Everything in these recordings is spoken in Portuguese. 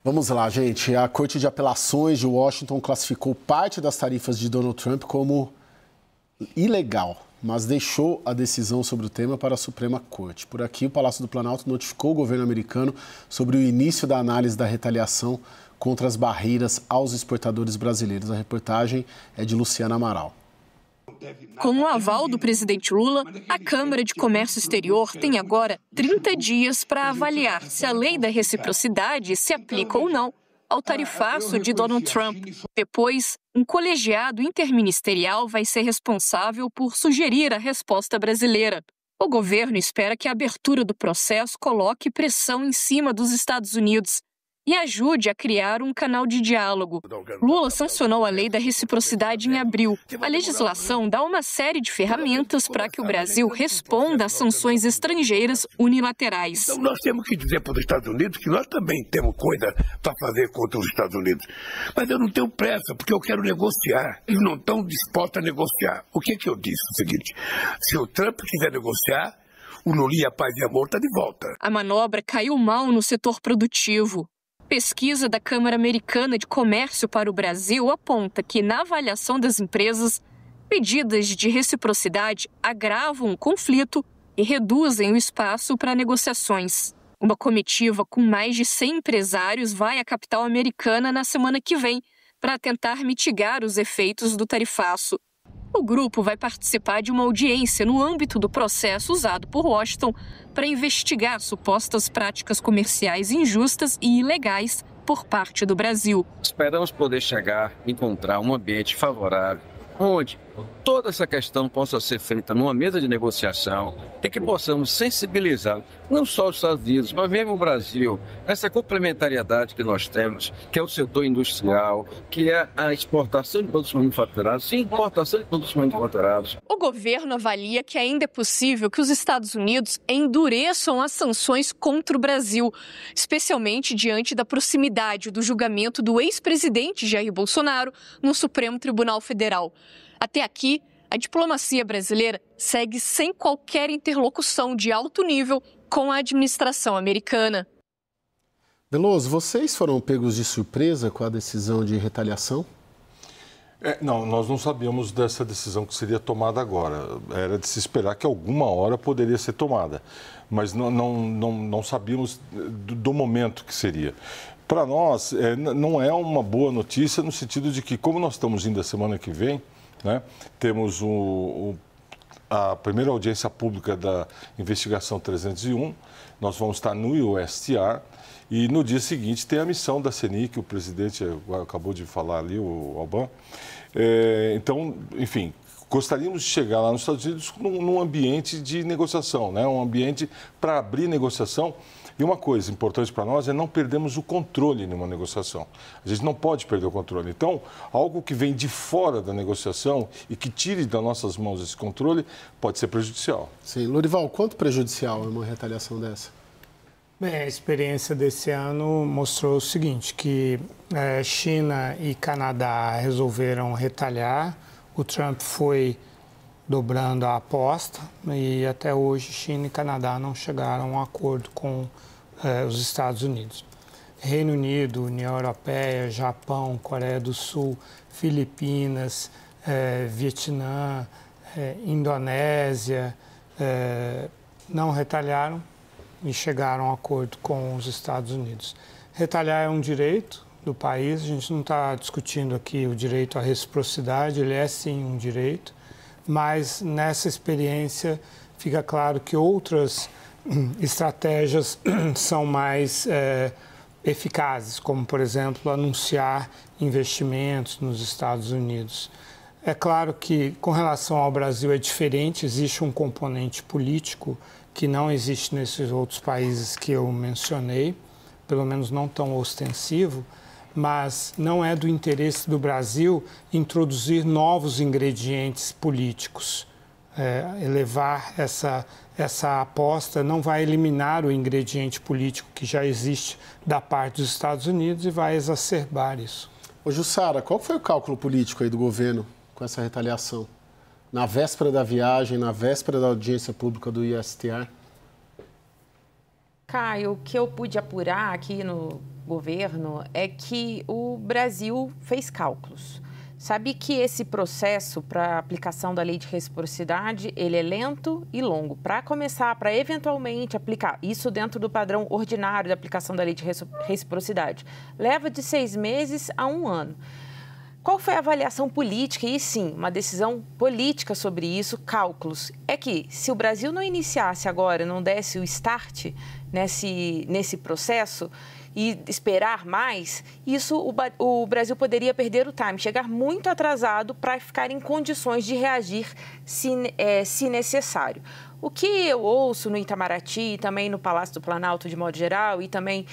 Vamos lá, gente. A Corte de Apelações de Washington classificou parte das tarifas de Donald Trump como ilegal, mas deixou a decisão sobre o tema para a Suprema Corte. Por aqui, o Palácio do Planalto notificou o governo americano sobre o início da análise da retaliação contra as barreiras aos exportadores brasileiros. A reportagem é de Luciana Amaral. Com o aval do presidente Lula, a Câmara de Comércio Exterior tem agora 30 dias para avaliar se a lei da reciprocidade se aplica ou não ao tarifaço de Donald Trump. Depois, um colegiado interministerial vai ser responsável por sugerir a resposta brasileira. O governo espera que a abertura do processo coloque pressão em cima dos Estados Unidos e ajude a criar um canal de diálogo. Lula sancionou a lei da reciprocidade em abril. A legislação dá uma série de ferramentas para que o Brasil responda às sanções estrangeiras unilaterais. Então nós temos que dizer para os Estados Unidos que nós também temos coisa para fazer contra os Estados Unidos. Mas eu não tenho pressa, porque eu quero negociar. Eles não estão dispostos a negociar. O que eu disse? O seguinte, se o Trump quiser negociar, o Lula e a paz e amor está de volta. A manobra caiu mal no setor produtivo. Pesquisa da Câmara Americana de Comércio para o Brasil aponta que, na avaliação das empresas, medidas de reciprocidade agravam o conflito e reduzem o espaço para negociações. Uma comitiva com mais de 100 empresários vai à capital americana na semana que vem para tentar mitigar os efeitos do tarifaço. O grupo vai participar de uma audiência no âmbito do processo usado por Washington para investigar supostas práticas comerciais injustas e ilegais por parte do Brasil. Esperamos poder encontrar um ambiente favorável, onde toda essa questão possa ser feita numa mesa de negociação e que possamos sensibilizar não só os Estados Unidos, mas mesmo o Brasil, essa complementariedade que nós temos, que é o setor industrial, que é a exportação de produtos manufaturados e importação de produtos manufaturados. O governo avalia que ainda é possível que os Estados Unidos endureçam as sanções contra o Brasil, especialmente diante da proximidade do julgamento do ex-presidente Jair Bolsonaro no Supremo Tribunal Federal. Até aqui, a diplomacia brasileira segue sem qualquer interlocução de alto nível com a administração americana. Veloso, vocês foram pegos de surpresa com a decisão de retaliação? Não, nós não sabíamos dessa decisão que seria tomada agora. Era de se esperar que alguma hora poderia ser tomada, mas não sabíamos do momento que seria. Para nós, não é uma boa notícia no sentido de que, como nós estamos indo a semana que vem, né, temos a primeira audiência pública da investigação 301, nós vamos estar no USTR e no dia seguinte tem a missão da CENIC, que o presidente acabou de falar ali, o Alban. Então, enfim, gostaríamos de chegar lá nos Estados Unidos num ambiente de negociação, né, um ambiente para abrir negociação. E uma coisa importante para nós é não perdermos o controle numa negociação. A gente não pode perder o controle. Então, algo que vem de fora da negociação e que tire das nossas mãos esse controle pode ser prejudicial. Sim. Lorival, quanto prejudicial é uma retaliação dessa? Bem, a experiência desse ano mostrou o seguinte, que China e Canadá resolveram retaliar, o Trump foi dobrando a aposta e até hoje China e Canadá não chegaram a um acordo com os Estados Unidos. Reino Unido, União Europeia, Japão, Coreia do Sul, Filipinas, Vietnã, Indonésia não retaliaram e chegaram a um acordo com os Estados Unidos. Retaliar é um direito do país, a gente não está discutindo aqui o direito à reciprocidade, ele é sim um direito, mas nessa experiência fica claro que outras estratégias são mais eficazes, como, por exemplo, anunciar investimentos nos Estados Unidos. É claro que, com relação ao Brasil, é diferente, existe um componente político que não existe nesses outros países que eu mencionei, pelo menos não tão ostensivo, mas não é do interesse do Brasil introduzir novos ingredientes políticos. Elevar essa aposta não vai eliminar o ingrediente político que já existe da parte dos Estados Unidos e vai exacerbar isso. Ô Jussara, qual foi o cálculo político aí do governo com essa retaliação? Na véspera da viagem, na véspera da audiência pública do USTR? Caio, o que eu pude apurar aqui governo é que o Brasil fez cálculos. Sabe que esse processo para a aplicação da lei de reciprocidade, ele é lento e longo. Para começar, para eventualmente aplicar isso dentro do padrão ordinário da aplicação da lei de reciprocidade, leva de 6 meses a 1 ano. Qual foi a avaliação política? E sim, uma decisão política sobre isso, cálculos. É que se o Brasil não iniciasse agora, não desse o start nesse processo e esperar mais, o Brasil poderia perder o time, chegar muito atrasado para ficar em condições de reagir se necessário. O que eu ouço no Itamaraty e também no Palácio do Planalto de modo geral e também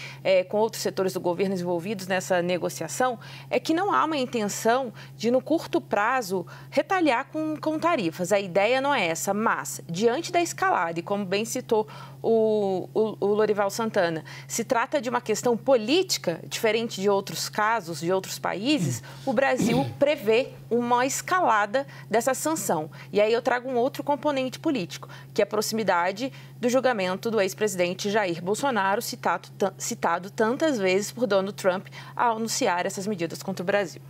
com outros setores do governo envolvidos nessa negociação é que não há uma intenção de, no curto prazo, retaliar com tarifas. A ideia não é essa, mas, diante da escalada, e como bem citou o Lorival Santana, se trata de uma questão política, diferente de outros casos, de outros países, o Brasil prevê uma escalada dessa sanção. E aí eu trago um outro componente político, que é a proximidade do julgamento do ex-presidente Jair Bolsonaro, citado tantas vezes por Donald Trump ao anunciar essas medidas contra o Brasil.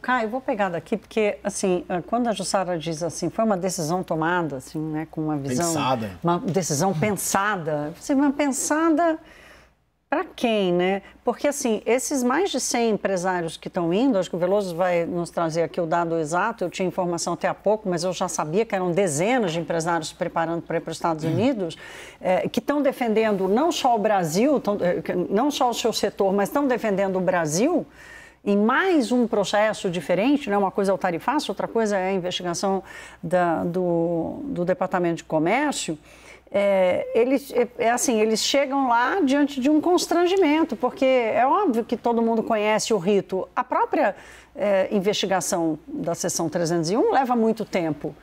Caio, eu vou pegar daqui, porque, assim, quando a Jussara diz assim, foi uma decisão tomada, assim, né, com uma visão... Pensada. Uma decisão pensada. Uma pensada para quem, né? Porque, assim, esses mais de 100 empresários que estão indo, acho que o Veloso vai nos trazer aqui o dado exato, eu tinha informação até há pouco, mas eu já sabia que eram dezenas de empresários preparando para ir para os Estados Unidos, que estão defendendo não só o Brasil, não só o seu setor, mas estão defendendo o Brasil em mais um processo diferente, né? Uma coisa é o tarifaço, outra coisa é a investigação do Departamento de Comércio. Eles chegam lá diante de um constrangimento, porque é óbvio que todo mundo conhece o rito. A própria investigação da seção 301 leva muito tempo,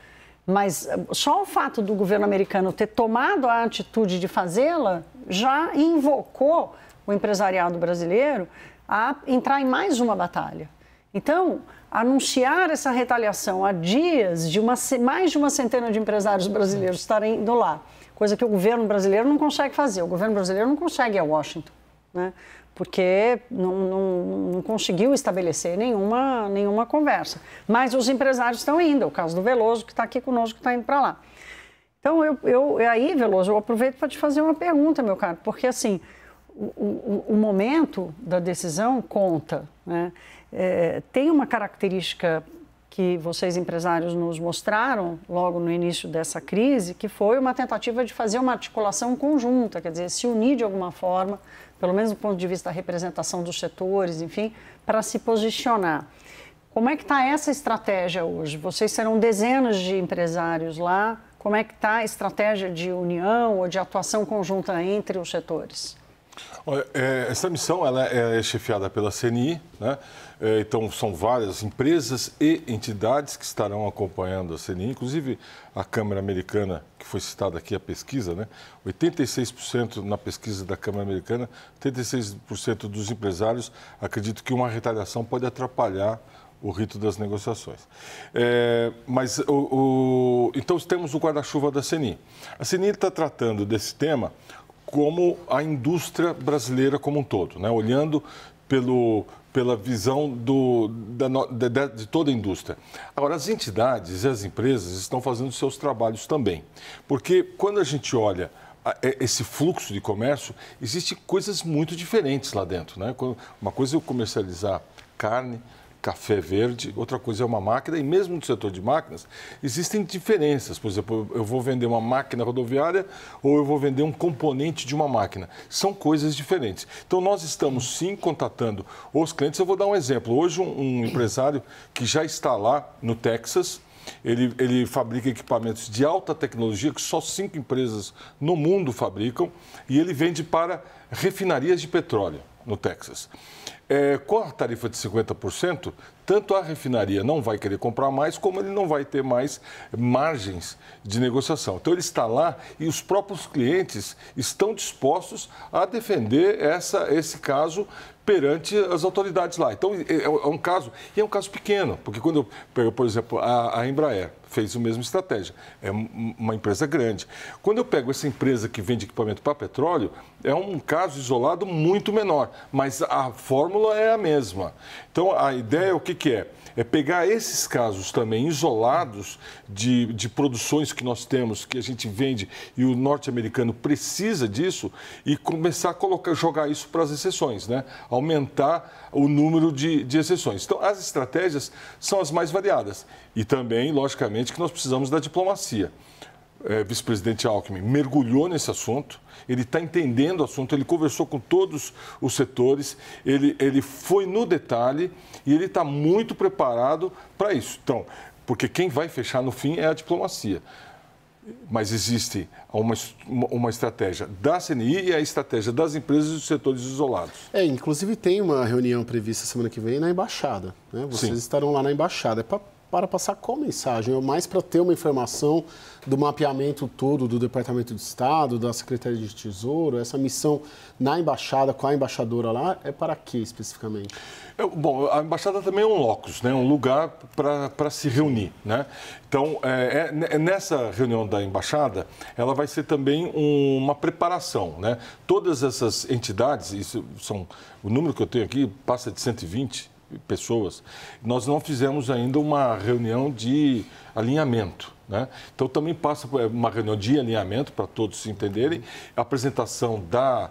mas só o fato do governo americano ter tomado a atitude de fazê-la já invocou o empresariado brasileiro a entrar em mais uma batalha. Então, anunciar essa retaliação há dias de mais de uma centena de empresários brasileiros estarem indo lá, coisa que o governo brasileiro não consegue fazer. O governo brasileiro não consegue ir a Washington, né? Porque não conseguiu estabelecer nenhuma conversa. Mas os empresários estão indo, é o caso do Veloso, que está aqui conosco, que está indo para lá. Então, aí, Veloso, eu aproveito para te fazer uma pergunta, meu caro, porque, assim, o momento da decisão conta, né? Tem uma característica que vocês, empresários, nos mostraram logo no início dessa crise, que foi uma tentativa de fazer uma articulação conjunta, quer dizer, se unir de alguma forma, pelo menos do ponto de vista da representação dos setores, enfim, para se posicionar. Como é que está essa estratégia hoje? Vocês serão dezenas de empresários lá, como é que está a estratégia de união ou de atuação conjunta entre os setores? Olha, essa missão ela é chefiada pela CNI, né? Então são várias empresas e entidades que estarão acompanhando a CNI, inclusive a Câmara Americana, que foi citada aqui a pesquisa, né? 86% na pesquisa da Câmara Americana, 86% dos empresários acreditam que uma retaliação pode atrapalhar o rito das negociações. Então temos o guarda-chuva da CNI. A CNI está tratando desse tema como a indústria brasileira como um todo, né? Olhando pela visão de toda a indústria. Agora, as entidades e as empresas estão fazendo seus trabalhos também, porque quando a gente olha esse fluxo de comércio, existem coisas muito diferentes lá dentro, né? Uma coisa é eu comercializar carne, café verde, outra coisa é uma máquina, e mesmo no setor de máquinas, existem diferenças. Por exemplo, eu vou vender uma máquina rodoviária ou eu vou vender um componente de uma máquina. São coisas diferentes. Então, nós estamos, sim, contatando os clientes. Eu vou dar um exemplo. Hoje, um empresário que já está lá no Texas, ele fabrica equipamentos de alta tecnologia que só 5 empresas no mundo fabricam, e ele vende para refinarias de petróleo no Texas. Com a tarifa de 50%, tanto a refinaria não vai querer comprar mais, como ele não vai ter mais margens de negociação. Então, ele está lá e os próprios clientes estão dispostos a defender esse caso perante as autoridades lá. Então, é um caso, e é um caso pequeno, porque quando eu pego, por exemplo, a Embraer, fez a mesma estratégia, é uma empresa grande. Quando eu pego essa empresa que vende equipamento para petróleo, é um caso isolado muito menor, mas a fórmula é a mesma. Então, a ideia é o que é? É pegar esses casos também isolados de produções que nós temos, que a gente vende e o norte-americano precisa disso, e começar a jogar isso para as exceções, né? Aumentar o número de exceções. Então, as estratégias são as mais variadas. E também, logicamente, que nós precisamos da diplomacia. Vice-presidente Alckmin mergulhou nesse assunto, ele está entendendo o assunto, ele conversou com todos os setores, ele foi no detalhe e ele está muito preparado para isso. Então, porque quem vai fechar no fim é a diplomacia. Mas existe uma estratégia da CNI e a estratégia das empresas e dos setores isolados. Inclusive tem uma reunião prevista semana que vem na Embaixada, né? Vocês estarão lá na Embaixada. Para passar qual mensagem? Ou mais para ter uma informação do mapeamento todo do Departamento de Estado, da Secretaria de Tesouro, essa missão na Embaixada, com a embaixadora lá, é para quê especificamente? Bom, a Embaixada também é um locus, né? Um lugar para se reunir, né? Então, nessa reunião da Embaixada, ela vai ser também uma preparação, né? Todas essas entidades, o número que eu tenho aqui passa de 120 pessoas, nós não fizemos ainda uma reunião de alinhamento, né? Então também passa por uma reunião de alinhamento para todos se entenderem, a apresentação da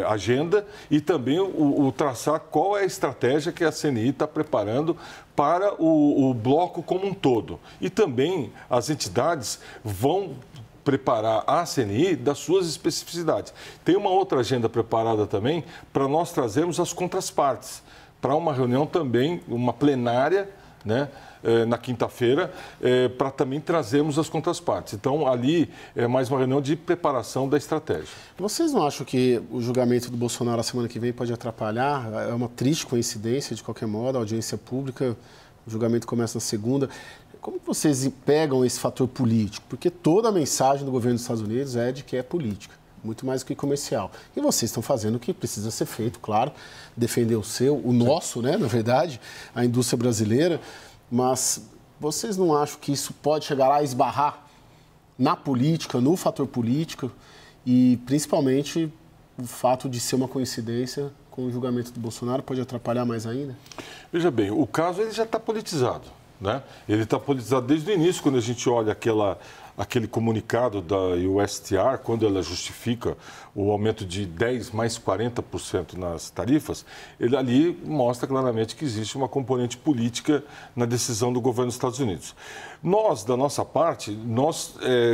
agenda e também o traçar qual é a estratégia que a CNI está preparando para o bloco como um todo. E também as entidades vão preparar a CNI das suas especificidades. Tem uma outra agenda preparada também para nós trazermos as contrapartes, para uma reunião também, uma plenária, né, na quinta-feira, para também trazermos as contrapartes. Então, ali é mais uma reunião de preparação da estratégia. Vocês não acham que o julgamento do Bolsonaro a semana que vem pode atrapalhar? É uma triste coincidência, de qualquer modo, a audiência pública, o julgamento começa na segunda. Como vocês pegam esse fator político? Porque toda a mensagem do governo dos Estados Unidos é de que é política, muito mais do que comercial. E vocês estão fazendo o que precisa ser feito, claro, defender o nosso, né, na verdade, a indústria brasileira, mas vocês não acham que isso pode chegar lá a esbarrar na política, no fator político, e principalmente o fato de ser uma coincidência com o julgamento do Bolsonaro pode atrapalhar mais ainda? Veja bem, o caso ele já está politizado, né? Ele está politizado desde o início, quando a gente olha aquele comunicado da USTR, quando ela justifica o aumento de 10% mais 40% nas tarifas, ele ali mostra claramente que existe uma componente política na decisão do governo dos Estados Unidos. Nós, da nossa parte,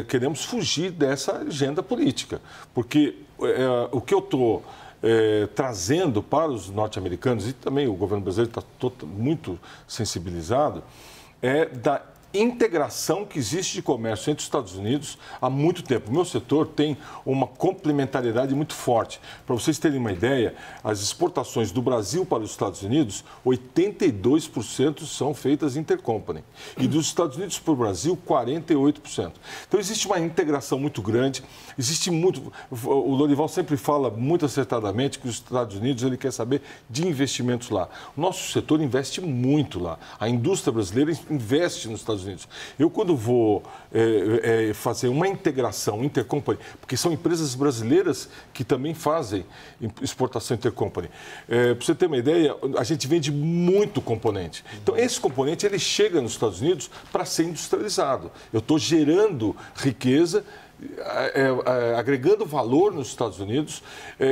queremos fugir dessa agenda política, porque o que eu estou trazendo para os norte-americanos, e também o governo brasileiro está muito sensibilizado, é da integração que existe de comércio entre os Estados Unidos há muito tempo. O meu setor tem uma complementariedade muito forte. Para vocês terem uma ideia, as exportações do Brasil para os Estados Unidos, 82% são feitas intercompany. E dos Estados Unidos para o Brasil, 48%. Então, existe uma integração muito grande, existe muito... O Lorival sempre fala muito acertadamente que os Estados Unidos, ele quer saber de investimentos lá. O nosso setor investe muito lá. A indústria brasileira investe nos Estados Unidos. Eu, quando vou fazer uma integração intercompany, porque são empresas brasileiras que também fazem exportação intercompany. Para você ter uma ideia, a gente vende muito componente. Então, esse componente ele chega nos Estados Unidos para ser industrializado. Eu estou gerando riqueza, agregando valor nos Estados Unidos,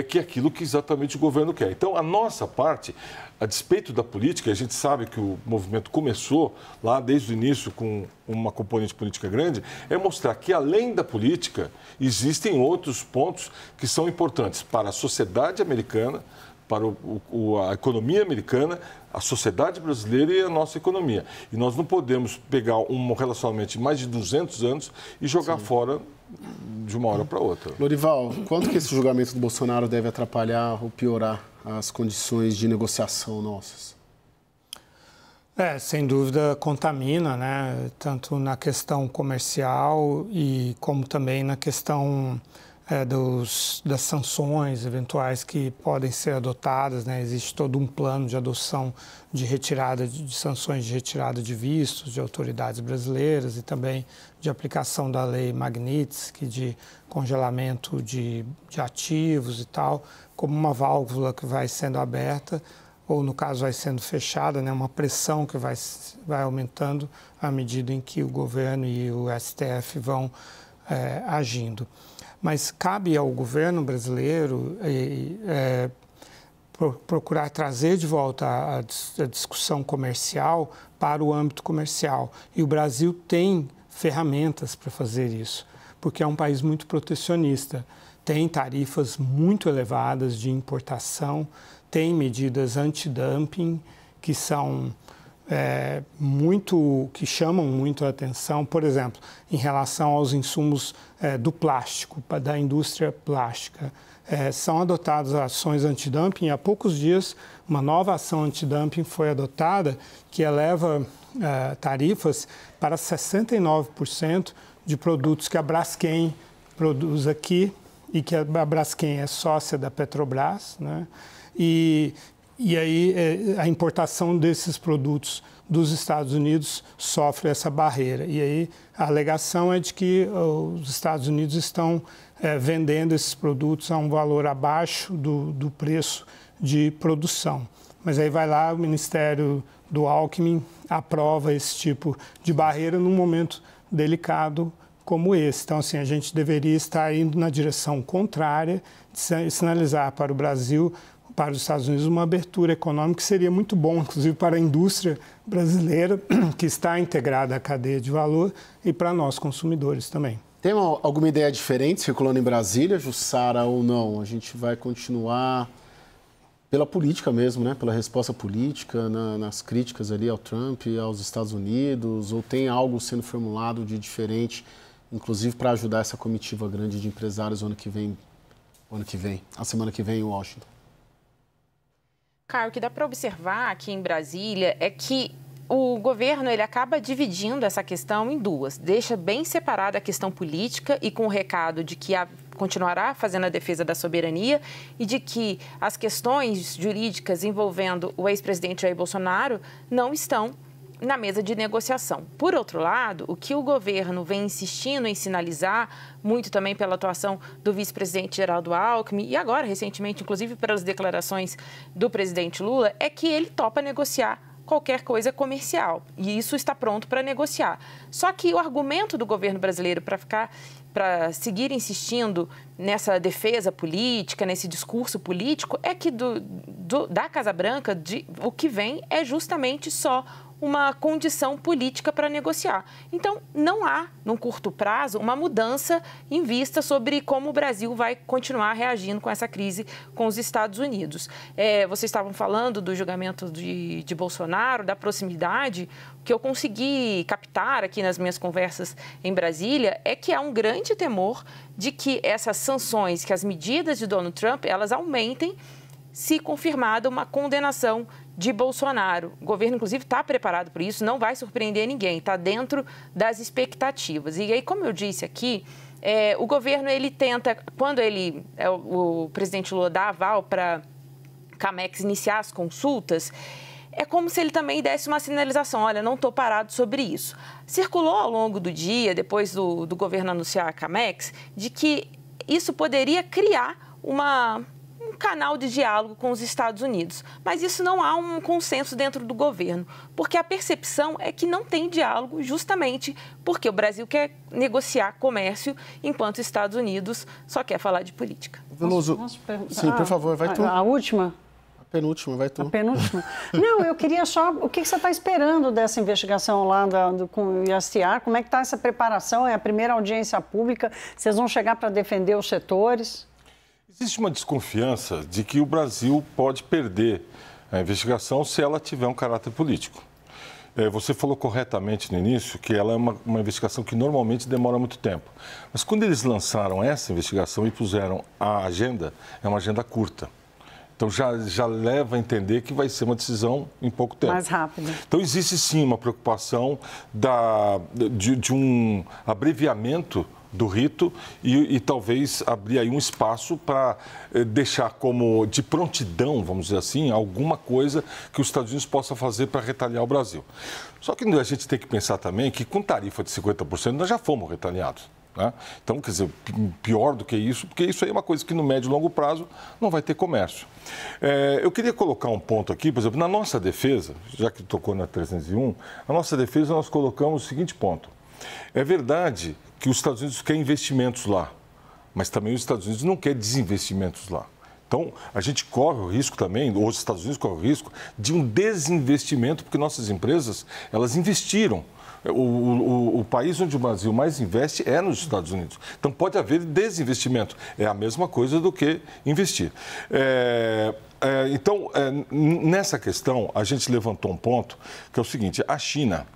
que é aquilo que exatamente o governo quer. Então, a nossa parte, a despeito da política, a gente sabe que o movimento começou lá desde o início com uma componente política grande, é mostrar que, além da política, existem outros pontos que são importantes para a sociedade americana, para a economia americana, a sociedade brasileira e a nossa economia. E nós não podemos pegar um relacionamento de mais de 200 anos e jogar fora de uma hora para outra. Lorival, quanto que esse julgamento do Bolsonaro deve atrapalhar ou piorar as condições de negociação nossas? Sem dúvida contamina, né? Tanto na questão comercial e como também na questão das sanções eventuais que podem ser adotadas, né? Existe todo um plano de adoção de retirada de sanções de retirada de vistos de autoridades brasileiras e também de aplicação da lei Magnitsky de congelamento de ativos e tal, como uma válvula que vai sendo aberta ou, no caso, vai sendo fechada, né? Uma pressão que vai aumentando à medida em que o governo e o STF vão agindo. Mas cabe ao governo brasileiro procurar trazer de volta a discussão comercial para o âmbito comercial. E o Brasil tem ferramentas para fazer isso, porque é um país muito protecionista. Tem tarifas muito elevadas de importação, tem medidas anti-dumping que são que chamam muito a atenção, por exemplo, em relação aos insumos do plástico, da indústria plástica. São adotadas ações antidumping. Há poucos dias, uma nova ação antidumping foi adotada que eleva tarifas para 69% de produtos que a Braskem produz aqui e que a Braskem é sócia da Petrobras, né? E aí a importação desses produtos dos Estados Unidos sofre essa barreira. E aí a alegação é de que os Estados Unidos estão vendendo esses produtos a um valor abaixo do preço de produção. Mas aí vai lá o Ministério do Alckmin aprova esse tipo de barreira num momento delicado como esse. Então, assim, a gente deveria estar indo na direção contrária, de sinalizar para o Brasil, para os Estados Unidos, uma abertura econômica que seria muito bom, inclusive para a indústria brasileira, que está integrada à cadeia de valor, e para nós, consumidores, também. Tem alguma ideia diferente circulando em Brasília, Jussara, ou não? A gente vai continuar pela política mesmo, né? Pela resposta política, nas críticas ali ao Trump e aos Estados Unidos, ou tem algo sendo formulado de diferente, inclusive para ajudar essa comitiva grande de empresários a semana que vem em Washington? Caio, o que dá para observar aqui em Brasília é que o governo ele acaba dividindo essa questão em duas. Deixa bem separada a questão política e com o recado de que continuará fazendo a defesa da soberania e de que as questões jurídicas envolvendo o ex-presidente Jair Bolsonaro não estão na mesa de negociação. Por outro lado, o que o governo vem insistindo em sinalizar, muito também pela atuação do vice-presidente Geraldo Alckmin e agora, recentemente, inclusive pelas declarações do presidente Lula, é que ele topa negociar qualquer coisa comercial e isso está pronto para negociar. Só que o argumento do governo brasileiro para seguir insistindo nessa defesa política, nesse discurso político, é que da Casa Branca o que vem é justamente só uma condição política para negociar. Então, não há, num curto prazo, uma mudança em vista sobre como o Brasil vai continuar reagindo com essa crise com os Estados Unidos. Vocês estavam falando do julgamento de Bolsonaro, da proximidade. O que eu consegui captar aqui nas minhas conversas em Brasília é que há um grande temor de que essas sanções, que as medidas de Donald Trump, elas aumentem se confirmada uma condenação de Bolsonaro. O governo, inclusive, está preparado por isso, não vai surpreender ninguém, está dentro das expectativas. E aí, como eu disse aqui, o governo ele tenta, quando o presidente Lula dá aval para CAMEX iniciar as consultas, é como se ele também desse uma sinalização, olha, não estou parado sobre isso. Circulou ao longo do dia, depois do governo anunciar a CAMEX, de que isso poderia criar um canal de diálogo com os Estados Unidos. Mas isso não há um consenso dentro do governo, porque a percepção é que não tem diálogo justamente porque o Brasil quer negociar comércio, enquanto os Estados Unidos só quer falar de política. Veloso, sim, por favor, vai tu. A última? A penúltima, vai tu. A penúltima? Não, eu queria só... O que você está esperando dessa investigação lá com o IACR? Como é que está essa preparação? É a primeira audiência pública? Vocês vão chegar para defender os setores? Existe uma desconfiança de que o Brasil pode perder a investigação se ela tiver um caráter político. Você falou corretamente no início que ela é uma investigação que normalmente demora muito tempo. Mas quando eles lançaram essa investigação e puseram a agenda, é uma agenda curta. Então, já leva a entender que vai ser uma decisão em pouco tempo. Mais rápida. Então, existe sim uma preocupação de um abreviamento do rito e talvez abrir aí um espaço para deixar como de prontidão, vamos dizer assim, alguma coisa que os Estados Unidos possa fazer para retaliar o Brasil. Só que a gente tem que pensar também que com tarifa de 50% nós já fomos retaliados. Né? Então, quer dizer, pior do que isso, porque isso aí é uma coisa que no médio e longo prazo não vai ter comércio. Eu queria colocar um ponto aqui, por exemplo, na nossa defesa, já que tocou na 301, na nossa defesa nós colocamos o seguinte ponto. É verdade que os Estados Unidos querem investimentos lá, mas também os Estados Unidos não querem desinvestimentos lá. Então, a gente corre o risco também, ou os Estados Unidos correm o risco de um desinvestimento, porque nossas empresas, elas investiram. O país onde o Brasil mais investe é nos Estados Unidos. Então, pode haver desinvestimento. É a mesma coisa do que investir. Então, nessa questão, a gente levantou um ponto, que é o seguinte, a China,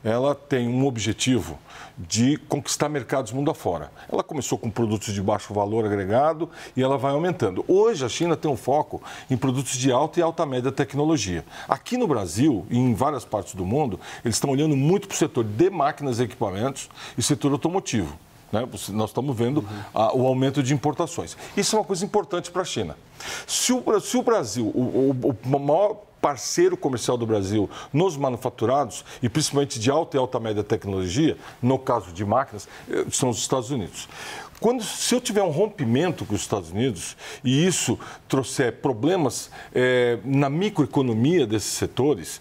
ela tem um objetivo de conquistar mercados mundo afora. Ela começou com produtos de baixo valor agregado e ela vai aumentando. Hoje, a China tem um foco em produtos de alta e alta média tecnologia. Aqui no Brasil e em várias partes do mundo, eles estão olhando muito para o setor de máquinas e equipamentos e setor automotivo. Né? Nós estamos vendo o aumento de importações. Isso é uma coisa importante para a China. Se o Brasil, o maior parceiro comercial do Brasil nos manufaturados, e principalmente de alta e alta média tecnologia, no caso de máquinas, são os Estados Unidos. Se eu tiver um rompimento com os Estados Unidos e isso trouxer problemas na microeconomia desses setores,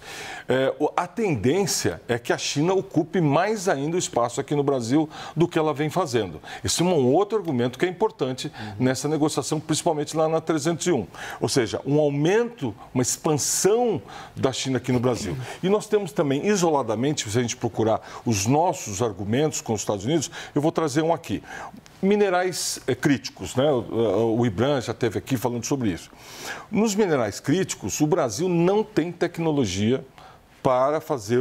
a tendência é que a China ocupe mais ainda o espaço aqui no Brasil do que ela vem fazendo. Esse é um outro argumento que é importante nessa negociação, principalmente lá na 301. Ou seja, um aumento, uma expansão da China aqui no Brasil. E nós temos também, isoladamente, se a gente procurar os nossos argumentos com os Estados Unidos, eu vou trazer um aqui. Minerais críticos, né? O Ibram já esteve aqui falando sobre isso. Nos minerais críticos, o Brasil não tem tecnologia para fazer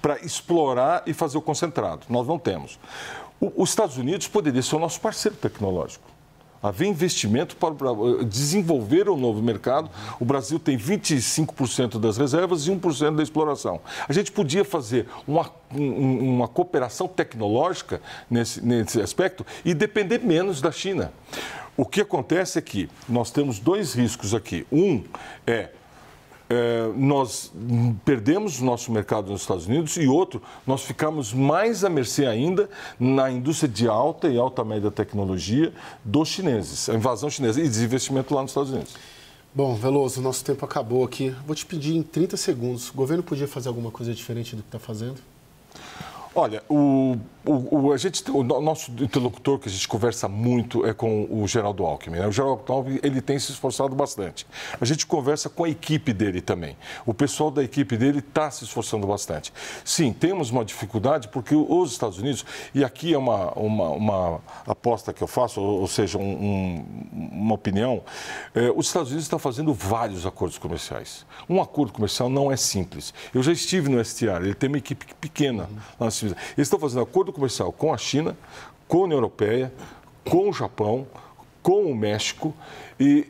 para explorar e fazer o concentrado. Nós não temos. Os Estados Unidos poderia ser o nosso parceiro tecnológico. Haver investimento para desenvolver um novo mercado. O Brasil tem 25% das reservas e 1% da exploração. A gente podia fazer uma cooperação tecnológica nesse aspecto e depender menos da China. O que acontece é que nós temos dois riscos aqui. Um nós perdemos o nosso mercado nos Estados Unidos e outro, nós ficamos mais à mercê ainda na indústria de alta e alta média tecnologia dos chineses, a invasão chinesa e desinvestimento lá nos Estados Unidos. Bom, Veloso, nosso tempo acabou aqui. Vou te pedir em 30 segundos, o governo podia fazer alguma coisa diferente do que está fazendo? Olha, o nosso interlocutor que a gente conversa muito é com o Geraldo Alckmin. Né? O Geraldo Alckmin, ele tem se esforçado bastante. A gente conversa com a equipe dele também. O pessoal da equipe dele está se esforçando bastante. Sim, temos uma dificuldade porque os Estados Unidos, e aqui é uma aposta que eu faço, ou seja, uma opinião, os Estados Unidos estão fazendo vários acordos comerciais. Um acordo comercial não é simples. Eu já estive no STR, ele tem uma equipe pequena lá na Suíça. Eles estão fazendo acordo comercial com a China, com a União Europeia, com o Japão, com o México e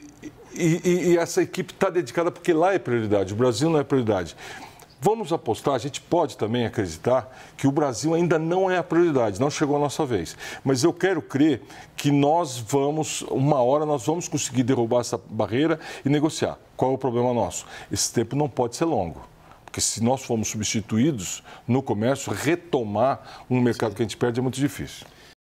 essa equipe está dedicada porque lá é prioridade, o Brasil não é prioridade. Vamos apostar, a gente pode também acreditar que o Brasil ainda não é a prioridade, não chegou a nossa vez. Mas eu quero crer que uma hora nós vamos conseguir derrubar essa barreira e negociar. Qual é o problema nosso? Esse tempo não pode ser longo. Porque se nós formos substituídos no comércio, retomar um mercado que a gente perde é muito difícil.